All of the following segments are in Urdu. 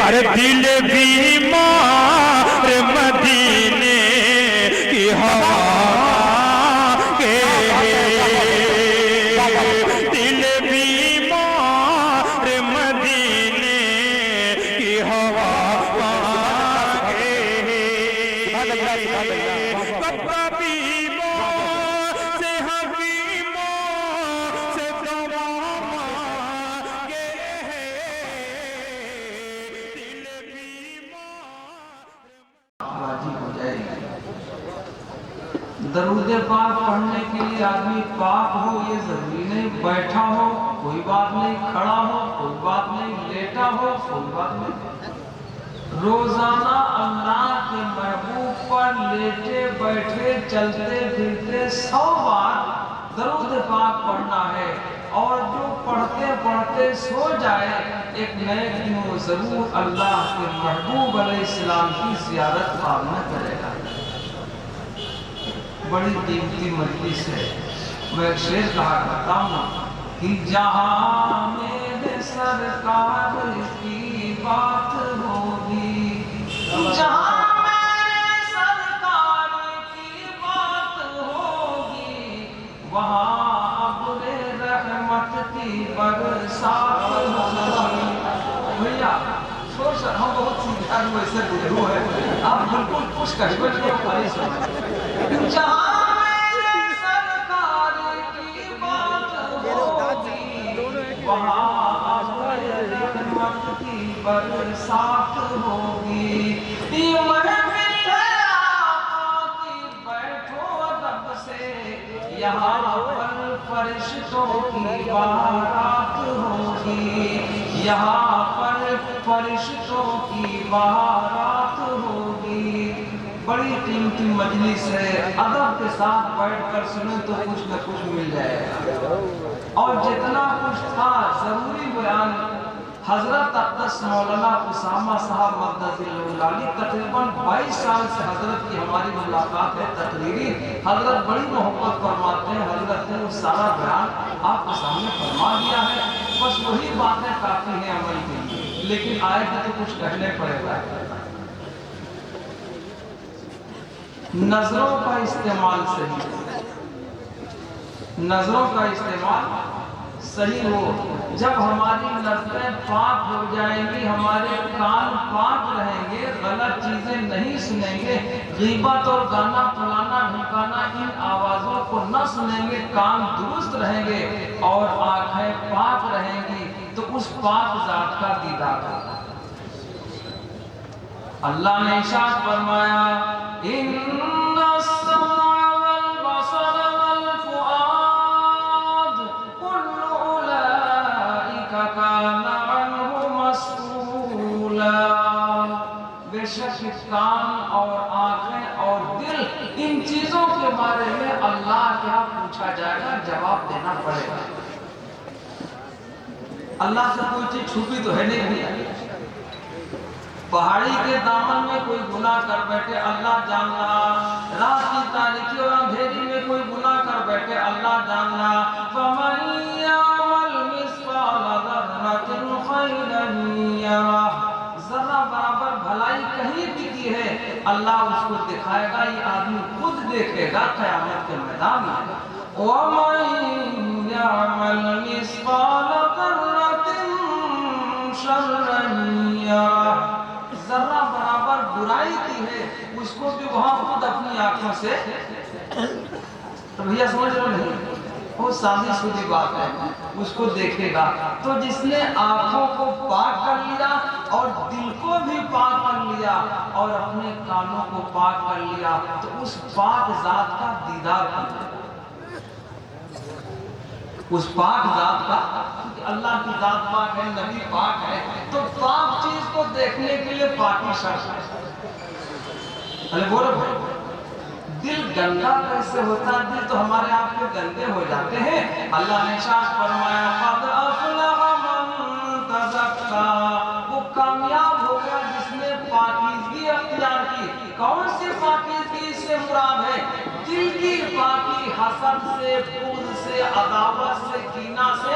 ارے دل بیمار مدینے کی ہوا کے دل بیمار مدینے کی ہوا کے درود پاک پڑھنے کے لیے آدمی پاک ہو یہ ضروری نہیں، بیٹھا ہو کوئی بات نہیں، کھڑا ہو کوئی بات نہیں، لیٹا ہو کوئی بات نہیں، روزانہ اللہ کے محبوب پر لیٹے بیٹھے چلتے پھرتے 100 بار درود پاک پڑھنا ہے، اور جو پڑھتے پڑھتے سو جائے ایک نئے دن وہ ضرور اللہ کے محبوب علیہ السلام کی زیارت پانا کرے گا۔ بڑی قیمتی مجلس ہے۔ میں ایک شعر کہا کرتا ہوں کہ جہاں میرے سرکار کی بات ہوگی، جہاں میرے سرکار کی بات ہوگی، وہاں ابر رحمت کی برسات ہوگی۔ بھیا ہم بہت سیدھا ویسے گزرو ہے، آپ بالکل خوش کشمش کے خالی سنائیں۔ جہاں میرے سرکار کی بات ہوگی، وہاں ابر رحمت کی برسات ہوگی۔ یہ محفل ہے آقا کی، بیٹھو ادب سے، یہاں پر فرشتوں کی بارات ہوگی، یہاں پر فرشتوں کی بارات ہوگی۔ بڑی قیمتی مجلس ہے، ادب کے ساتھ بیٹھ کر سنیں تو کچھ نہ کچھ مل جائے گا، اور جتنا کچھ تھا ضروری بیان حضرت اقدس مولانا اسامہ صاحب مقدس العالی، تقریباً 22 سال سے حضرت کی ہماری ملاقات ہے تقریری، حضرت بڑی محبت فرماتے ہیں، حضرت نے وہ سارا بیان آپ کے سامنے فرما دیا ہے، بس وہی باتیں کافی ہیں عمل کے لیے، لیکن آئے گا تو کچھ کہنے پڑے گا۔ نظروں کا استعمال صحیح، نظروں کا استعمال صحیح ہو، جب ہماری نظریں پاک ہو جائیں گی، ہمارے کان پاک رہیں گے، غلط چیزیں نہیں سنیں گے، غیبت اور گانا پھلانا ڈھمکانا ان آوازوں کو نہ سنیں گے، کان درست رہیں گے اور آنکھیں پاک رہیں گی، تو اس پاک ذات کا دیدار ہوگا۔ اللہ نے ارشاد فرمایا ان السمع والبصر والفؤاد كل اولئک کان عنہ مسئولا، بے شک کان اور آنکھیں اور دل ان چیزوں کے بارے میں اللہ کیا پوچھا جائے گا، جواب دینا پڑے گا۔ اللہ سے کوئی چیز چھپی تو ہے نہیں، پہاڑی کے دامن میں کوئی گناہ کر بیٹھے اللہ جان رہا، رات کی تاریکی اور اندھیری میں کوئی گناہ کر بیٹھے اللہ جان رہا۔ فَمَن يَعْمَلْ مِثْقَالَ ذَرَّةٍ خَيْرًا يَرَهُ، ذرہ برابر بھلائی کہیں بھی کی ہے اللہ اس کو دکھائے گا، یہ آدمی خود دیکھے گا قیامت کے میدان میں۔ وَمَن يَعْمَلْ مِثْقَالَ ذَرَّةٍ شَرًّا يَرَهُ، ذرہ برابر برائی کی ہے اس کو بھی وہاں خود اپنی آنکھوں سے، تو بھیا سمجھ رہے نہیں، وہ سادی سودی بات ہے، اس کو دیکھے گا۔ تو جس نے آنکھوں کو پاک کر لیا اور دل کو بھی پاک کر لیا اور اپنے کانوں کو پاک کر لیا، تو اس پاک ذات کا دیدار کرنا، اس پاک ذات کا، اللہ کی ذات پاک ہے، نبی پاک ہے، تو پاک چیز کو دیکھنے کے لیے پاکی شرط ہے۔ بولو بھائی، دل گندا کیسے ہوتا ہے؟ دل تو ہمارے آپ کے گندے ہو جاتے ہیں۔ اللہ نے ارشاد فرمایا قد افلح من تزکا، وہ کامیاب ہو گیا جس نے پاکیزگی اختیار کی۔ کون سی پاکیزگی سے مراد ہے؟ دل کی پاکی، حسد سے، بغض سے، عداوت سے، کینہ سے،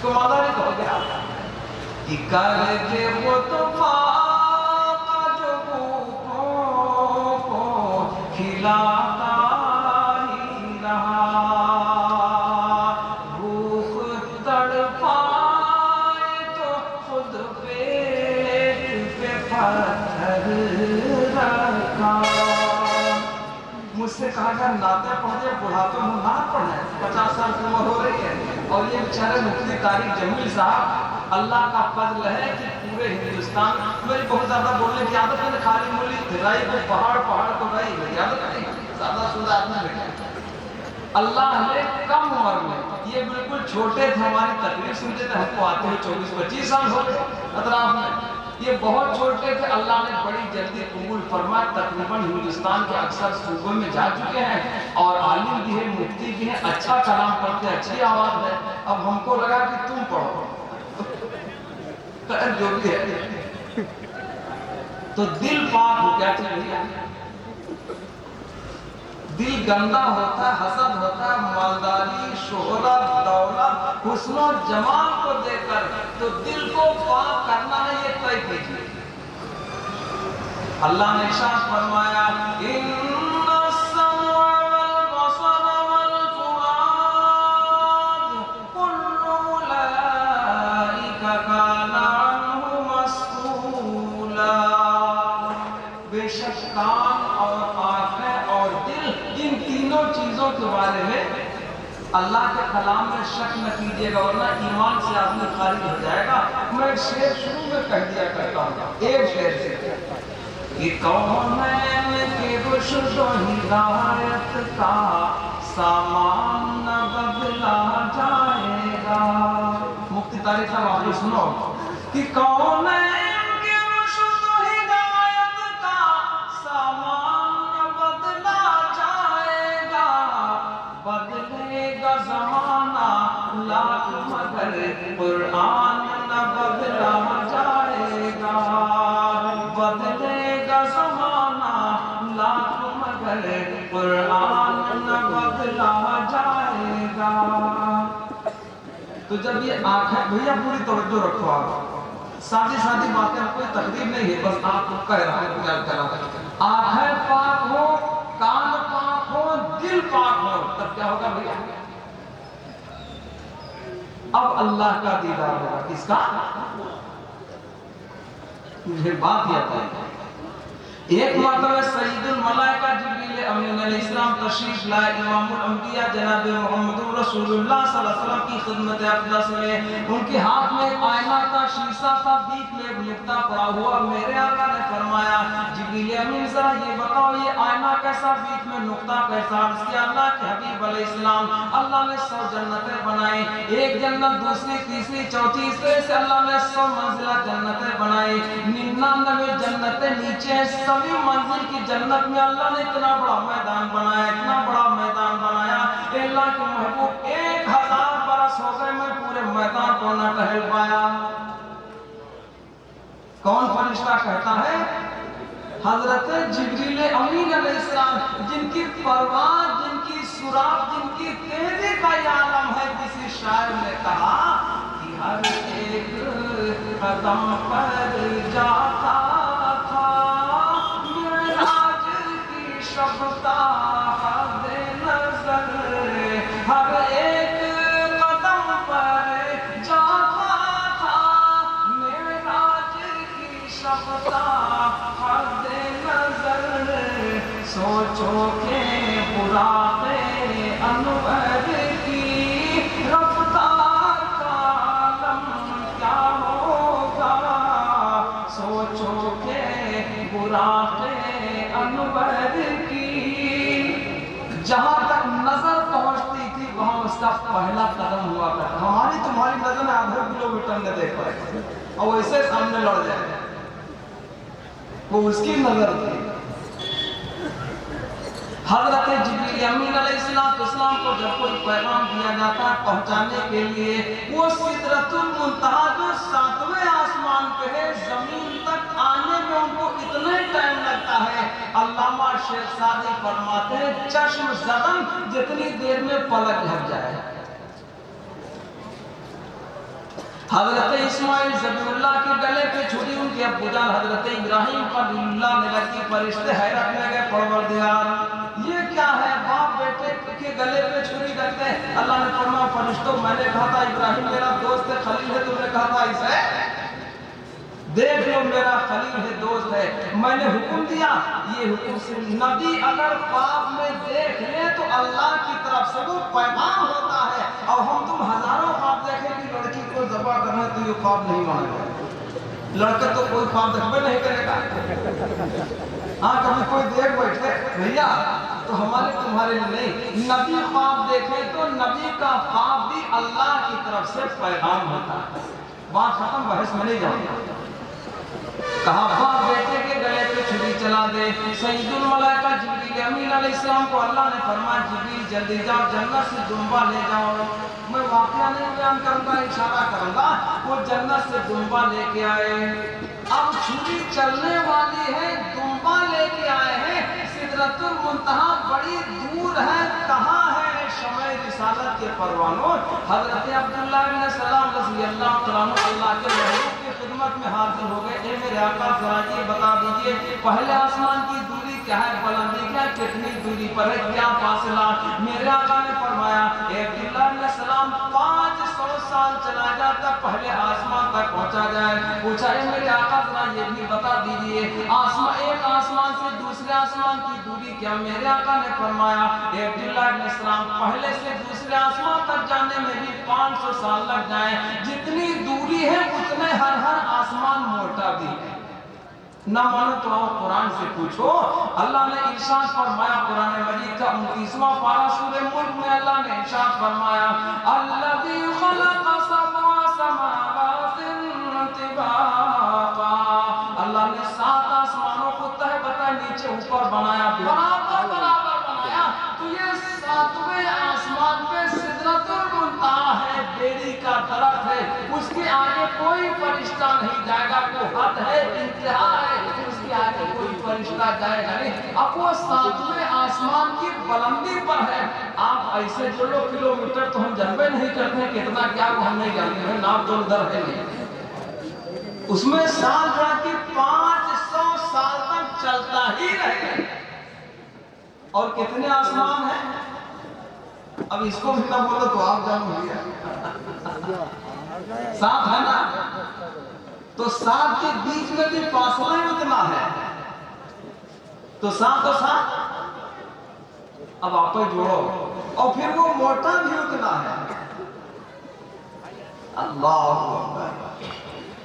اس کو وعدہ نہیں کہو گے کہ کر کے وہ طوفان کا جو بھوکوں کو کھلاتا ہی رہا، بھوک تڑپائے تو خود پیٹ پہ پتھر رکھا۔ مجھ سے کہا گیا نعتیں پڑھتے بڑھاپے میں نعت پڑھنا ہے، 50 سال کی عمر ہو رہی ہے، اور یہ بیچارے مفتی طارق جمیل صاحب، اللہ کا فضل ہے کہ پورے ہندوستان، میری بہت زیادہ بولنے کی عادت ہے، خالی مولی رائی کو پہاڑ تو رائی میری عادت نہیں، زیادہ سندا آدمی بیٹھے۔ اللہ نے کم عمر میں، یہ بالکل چھوٹے تھے، ہماری تقریر سنتے تھے، ہم کو آتے ہوئے 24-25 سال ہو گئے اطراف میں، یہ بہت چھوٹے تھے، اللہ نے بڑی جلدی قبول فرمایا، تقریباً ہندوستان کے اکثر صوبوں میں جا چکے ہیں، اور عالم بھی ہے، مفتی بھی ہے، اچھا کلام پڑھتے ہیں، اچھی آواز ہے۔ اب ہم کو لگا کہ تم پڑھو، جو بھی ہے، تو دل پاک ہو کیا چاہیے؟ دل گندا ہوتا ہے، حسد ہوتا ہے، مالداری، شہرت، دولت، حسن و جمال کو دیکھ کر، تو دل کو پاک کرنا ہے، یہ طے کیجیے۔ اللہ نے ارشاد فرمایا ان السمع والبصر والفؤاد كل اولئک کان عنہ مسئولا، بے شک کان اور آنکھیں اور دل، ان تینوں چیزوں کے بارے میں اللہ کے کلام میں شک نہ کیجیے گا، ورنہ ایمان سے آدمی خارج ہو جائے گا۔ میں ایک شعر شروع میں کہہ دیا کرتا ہوں، ایک شعر سے کہ کونین کے رشد و ہدایت کا سامان نہ بدلا جائے گا۔ مفتی طارق صاحب آپ نے سنو کہ کونین کے رشد و ہدایت کا سامان نہ بدلا جائے گا، بدلے گا زمانہ لاکھ مگر قرآن نہ بدلا جائے گا، بدلے گا زمانہ لاکھ مگر قرآن نہ بدلا جائے گا۔ تو جب یہ آنکھیں، بھیا پوری توجہ رکھو، آپ سادی باتیں، کوئی تقدیر نہیں ہے، بس آپ کو کہہ رہا ہے، آنکھیں پاک ہو، کان پاک ہو، دل پاک ہو، تب کیا ہوگا بھیا؟ اب اللہ کا دیدار ہوگا، کس کا؟ مجھے بات یاد ہے، ایک مرتبہ سید الملائکہ جبریل امین علیہ السلام تشریف لائے امام الانبیاء جناب محمد رسول اللہ صلی اللہ علیہ وسلم کی خدمت اقدس میں، ان کے ہاتھ میں ایک آئینہ تھا، شیشہ تھا، بیچ میں ایک نقطہ پڑا ہوا، میرے آقا نے فرمایا جبریل امین ذرا یہ بتاؤ یہ آئینہ کیسا، بیچ میں نقطہ کیسا؟ اس کے اللہ کے حبیب علیہ السلام، اللہ نے 100 جنتیں بنائی، ایک جنت دوسری تیسری چوتھی، اس طرح سے اللہ نے 100 منزلہ جنتیں بنائی، 99 جنتیں نیچے، سبھی منزل کی جنت میں اللہ نے اتنا بڑا میدان بنایا، اتنا بڑا میدان بنایا، اللہ کے محبوب 1000 برس ہو گئے میں پورے میدان کو نہ ٹہل پایا۔ کون فرشتہ کہتا ہے؟ حضرت جبریل امین علیہ السلام، جن کی پرواز، جن کی سرعت، جن کی تیزی کا یہ عالم ہے۔ کسی شاعر نے کہا کہ ہر ایک قدم پر جاتا تھا معراج کی شب تا حد نظر، ہر ایک قدم پر جاتا تھا معراج کی شب تا حد نظر، سوچو کہ براق انور کی رفتار کا عالم کیا ہوگا، سوچو کہ براق انور کی جہاں تک نظر پہنچتی تھی وہاں اس کا پہلا قدم ہوا کرتا۔ ہماری تمہاری نظر میں آدھا کلومیٹر نہ دیکھ پائے اور ویسے سامنے لڑ جائے، وہ اس کی نظر تھی۔ حضرت جبریل امین علیہ السلام کو جب کوئی پیغام دیا جاتا ہے پہنچانے کے لیے، وہ سدرۃ المنتہا جو 7ویں آسمان پہ ہے، زمین تک آنے میں ان کو اتنا ٹائم لگتا ہے، علامہ شیخ سعدی فرماتے ہیں چشم زدن جتنی دیر میں پلک جھپ جائے۔ حضرت اسماعیل ذبیح اللہ کے گلے پہ چھری ان کے ابو جان حضرت ابراہیم خلیل اللہ نے لگی، فرشتے حیرت میں گئے، پروردگار یہ کیا ہے، باپ بیٹے کے گلے پہ چھری رکھتے ہیں۔ اللہ نے فرمایا فرشتوں میں نے کہا تھا ابراہیم میرا دوست ہے، خلیل ہے، تم نے کہا تھا اسے دیکھ لو میرا خلیل ہے، دوست ہے، میں نے حکم دیا۔ یہ حکم صرف نبی اگر خواب میں دیکھ لے تو اللہ کی طرف سے وہ پیغام ہوتا ہے، اور ہم تم ہزاروں خواب دیکھیں کہ لڑکی کو ذبح کرنا تو یہ خواب نہیں مانے گا، لڑکا تو کوئی خواب دیکھ نہیں کرے گا۔ ہاں کبھی کوئی دیکھ بیٹھے بھیا تو ہمارے تمہارے لیے نہیں، نبی خواب دیکھے تو نبی کا خواب بھی اللہ کی طرف سے پیغام ہوتا ہے۔ بات ختم، بحث میں نہیں جاؤں گا۔ کہا باپ بیٹے کے گلے پہ چھری چلا دے۔ سید الملائکہ جبریل امین علیہ السلام کو اللہ نے فرمایا جبریل جلدی جاؤ جنت سے دنبا لے جاؤ۔ میں واقعہ نہیں بیان کروں گا، اشارہ کروں گا، وہ جنت سے دنبا لے کے آئے۔ اب چھری چلنے والی ہے، دنبا لے کے آئے ہیں، سدرۃ المنتہا بڑی دور ہے، کہاں ہے شمع رسالت کے پروانوں؟ حضرت عبداللہ بن سلام رضی اللہ عنہ اللہ کے محبوب کی خدمت میں حاضر ہو گئے۔ اے میرے آقا ذرا یہ بتا دیجئے پہلے آسمان کی دوری کیا ہے، بلندی کیا، کتنی دوری پر ہے، کیا فاصلہ؟ میرے آقا نے فرمایا اے عبداللہ بن سلام 500 سال چلا جاتا پہلے آسمان تک پہنچا جائے۔ پوچھا اے میرے آقا ذرا یہ بھی بتا دیجئے ایک آسمان سے دوسرے آسمان کی دوری کیا؟ میرے آقا نے فرمایا اے عبداللہ بن سلام پہلے سے دوسرے آسمان تک جانے میں بھی 500 سال لگ جائیں، جتنی دوری ہے اتنے ہر آسمان موٹا بھی ہے۔ نہ مانو تو آؤ قرآن سے پوچھو۔ اللہ نے ارشاد فرمایا قرآن مجید کا 29واں پارہ سورہ ملک میں اللہ نے ارشاد فرمایا الذی خلق سبع سماوات طباقا، اللہ نے 7 آسمانوں کو تہ بتہ نیچے اوپر بنایا، برابر بنایا، تو یہ 7ویں آسمان پہ سدرۃ المنتہا ہے، بیری کا درخت ہے، اس کے آگے کوئی فرشتہ نہیں جائے گا، وہ حد ہے، انتہا ہے، اس کے آگے کوئی فرشتہ جائے گا نہیں۔ اب وہ 7ویں آسمان کی بلندی پر ہے۔ آپ ایسے جو لوگ کلومیٹر تو ہم جانبے نہیں کرتے ہیں کتنا کیا وہ ہم نہیں جانتے ہیں، نام تو ادھر ہے نہیں، اس میں سال جا کے 500 سال تک چلتا ہی رہے۔ اور کتنے آسمان ہیں اب اس کو بھی نہ بولو تو آپ جانو گیا 7 ہے نا، تو 7 کے بیچ میں بھی فاصلہ اتنا ہے، تو 7 اور 7 اب آپ جوڑو، اور پھر وہ موٹا بھی اتنا ہے۔ اللہ اکبر،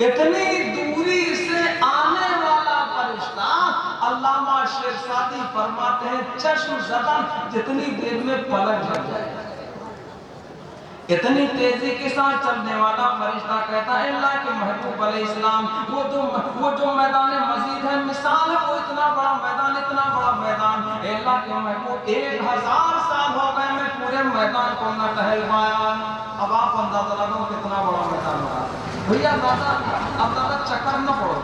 اتنی دوری سے آنے والا فرشتہ علامہ شیخ سعدی فرماتے ہیں چشم زدن جتنی دیر میں پلک جھک جائے، اتنی تیزی کے ساتھ چلنے والا فرشتہ کہتا ہے اللہ کے محبوب علیہ السلام وہ جو میدان مزید ہے، مثال ہے وہ اتنا بڑا میدان، اتنا بڑا میدان، اے اللہ کے محبوب 1000 سال ہو گئے میں پورے میدان کو نہ ٹہل پایا۔ اب آپ اندازہ لگاؤ کتنا بڑا میدان ہوگا بھیا، اب زیادہ چکر نہ پڑو۔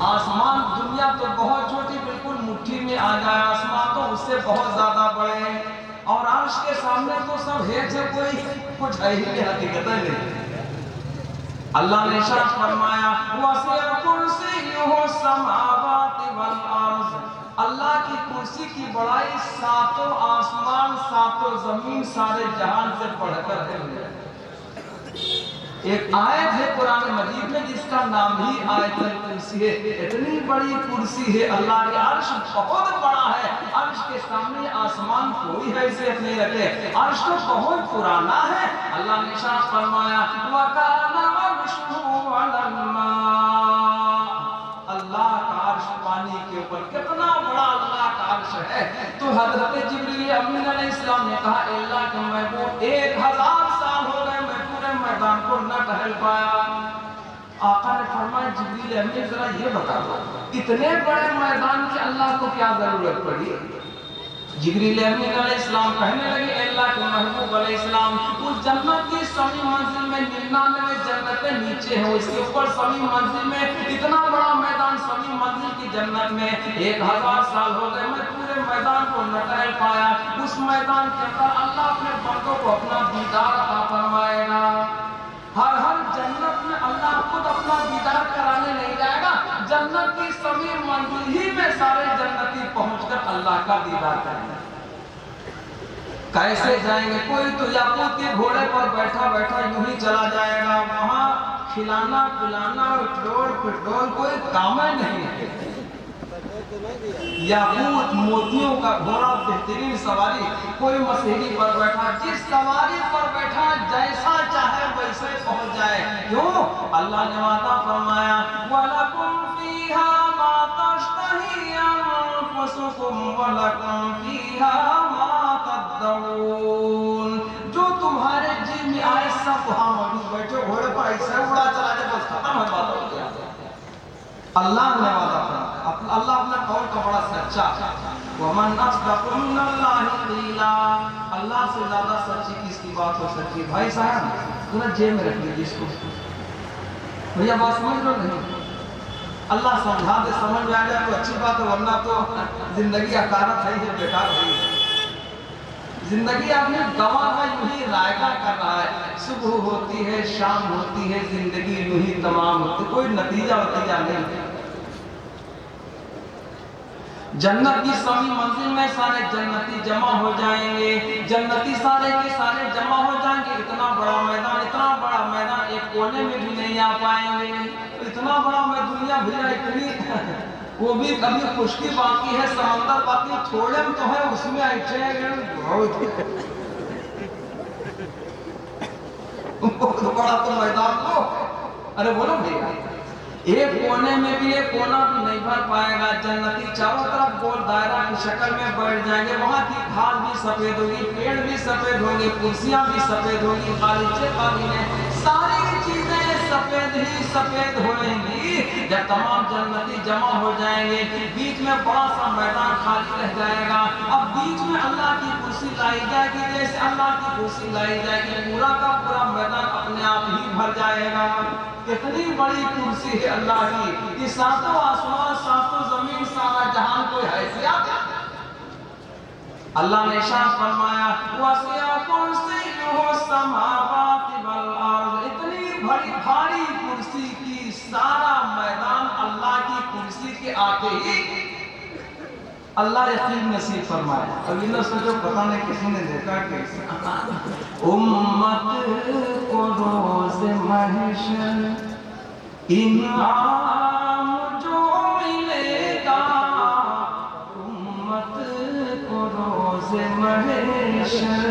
آسمان دنیا تو بہت چھوٹی بالکل مٹھی میں آ جائے، آسمان تو اس سے بہت زیادہ بڑے، اور عرش کے سامنے تو سب ہے جو کوئی کچھ ہے ہی حقیقت نہیں۔ اللہ نے ارشاد فرمایا وَسِعَ كُرْسِيُّهُ السَّمَاوَاتِ وَالْأَرْضِ، اللہ کی کرسی کی بڑائی 7 آسمان 7 زمین سارے جہان سے بڑھ کر ہے۔ ایک آیت ہے قرآن مجید میں جس کا نام ہی آیت الکرسی ہے، اتنی بڑی کرسی ہے، اللہ کے عرش بہت بڑا ہے، عرش کے سامنے آسمان کوئی حیثیت نہیں رکھے، عرش تو بہت پرانا ہے۔ اللہ نے ارشاد فرمایا وَكَانَ عَرْشُهُ عَلَى الْمَاءِ، اللہ کا عرش پانی کے اوپر، کتنا بڑا اللہ کا عرش ہے۔ تو حضرت جبریل امین علیہ السلام نے کہا اے اللہ کے محبوب 1000 سال ہو گئے میں پورے میدان کو نہ ٹہل پایا۔ آقا نے فرمایا جبریل امین ذرا یہ بتا دو اتنے بڑے میدان کی اللہ کو کیا ضرورت پڑی؟ جبریل امین علیہ السلام کہنے لگے اے اللہ کے محبوب علیہ السلام اس جنت کی سویں منزل میں 99 جنتیں نیچے ہیں، اس کے اوپر سویں منزل میں اتنا بڑا میدان، سویں منزل کی جنت میں 1000 سال ہو گئے میں پورے میدان کو نہ ٹہل پایا۔ اس میدان کے اندر اللہ اپنے بندوں کو اپنا دیدار عطا فرمائے گا۔ ہر جنت میں اللہ خود اپنا دیدار کرانے نہیں جائے گا، جنت کی سبھی منزل ہی میں سارے جنتی پہنچ کر اللہ کا دیدار کریں گے۔ کیسے جائیں گے؟ کوئی تو یاقوت کے گھوڑے پر بیٹھا بیٹھا یوں ہی چلا جائے گا، وہاں کھلانا پلانا ڈول پٹول کوئی کام نہیں ہے۔ یاقوت موتیوں کا گھوڑا بہترین سواری، کوئی مسیحی پر بیٹھا، جس سواری پر بیٹھا جیسا چاہے ویسے پہنچ جائے۔ کیوں؟ اللہ نے وعدہ فرمایا وَلَكُمْ فِيهَا مَا تَشْتَهِي أَنفُسُكُمْ وَلَكُمْ فِيهَا مَا تَدَّعُونَ، جو تمہارے جی میں آئے سب وہاں موجود، بیٹھے گھوڑے پر ایسے اڑا چلا جائے، بس ختم ہے بات ہو گیا۔ اللہ نے وعدہ فرمایا، اللہ اپنا قول کا بڑا سچا ہے۔ وَمَنْ أَصْدَقُ مِنَ اللَّهِ قِيلًا، اللہ سے زیادہ سچی کس کی بات ہو سکتی ہے؟ بھائی صاحب ذرا جیب میں رکھ لیجیے اس کو، بھیا بات سمجھ لو نہیں؟ اللہ سمجھا دے، سمجھ میں آ جائے تو اچھی بات ہے، ورنہ تو زندگی حقارت ہے ہی، بیکار ہے ہی۔ زندگی آدمی گواہ کا یوں ہی رائگاں کر رہا ہے، صبح ہوتی ہے شام ہوتی ہے، زندگی یوں ہی تمام ہوتی ہے، کوئی نتیجہ نہیں۔ جنت کی سمی منزل میں سارے جنتی جمع ہو جائیں گے، جنتی سارے کے سارے جمع ہو جائیں گے۔ اتنا بڑا میدان ایک کونے میں بھی نہیں آ پائیں گے، اتنا بڑا میں دنیا بھیڑا اتنی وہ بھی کبھی خشکی باقی ہے، سمندر باقی، تھوڑے میں تو ہے، اس میں ایچے بہت بڑا تو میدان کو، ارے بولو بھیا، ایک کونے میں بھی ایک کونا بھی نہیں بھر پائے گا۔ جنتی چاروں طرف گول دائرہ کی شکل میں بیٹھ جائیں گے، وہاں کی گھاس بھی سفید ہوگی، پیڑ بھی سفید ہوں گے، کرسیاں بھی سفید ہوگی، غالیچے قالینیں، ساری چیزیں سفید ہی سفید ہوئیں گی۔ جب تمام جنتی جمع ہو جائیں گے، بیچ میں بڑا سا میدان خالی رہ جائے گا۔ اب بیچ میں اللہ کی کرسی لائی جائے گی، جیسے اللہ کی کرسی لائی جائے گی، پورا کا پورا میدان اپنے آپ ہی بھر جائے گا۔ کتنی بڑی کرسی ہے اللہ کی، یہ ساتوں آسمان ساتوں زمین سارا جہان کوئی حیثیت۔ اللہ نے ارشاد فرمایا وَسِعَ كُرْسِيُّهُ السَّمَاوَاتِ وَالْأَرْضِ، اتنی بڑی بھاری کرسی کی سارا میدان اللہ کی کرسی کے آتے ہی اللہ یقین نصیب فرمایا۔ اب یہ نہ سوچو پتہ نہیں کسی نے دیکھا کیسے، امت کو روز محشر انعام جو ملے گا، امت کو روز محشر،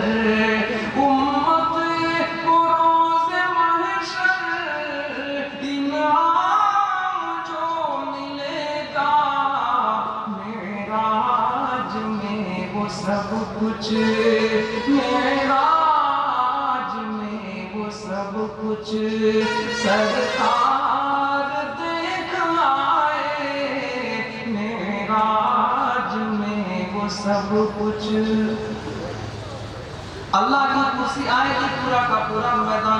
امت کو روز محشر انعام جو ملے گا، معراج میں وہ سب کچھ، معراج میں وہ سب کچھ سرکار دیکھ آئے، معراج میں وہ سب کچھ۔ اللہ کی کرسی آئے گی، پورا کا پورا میدان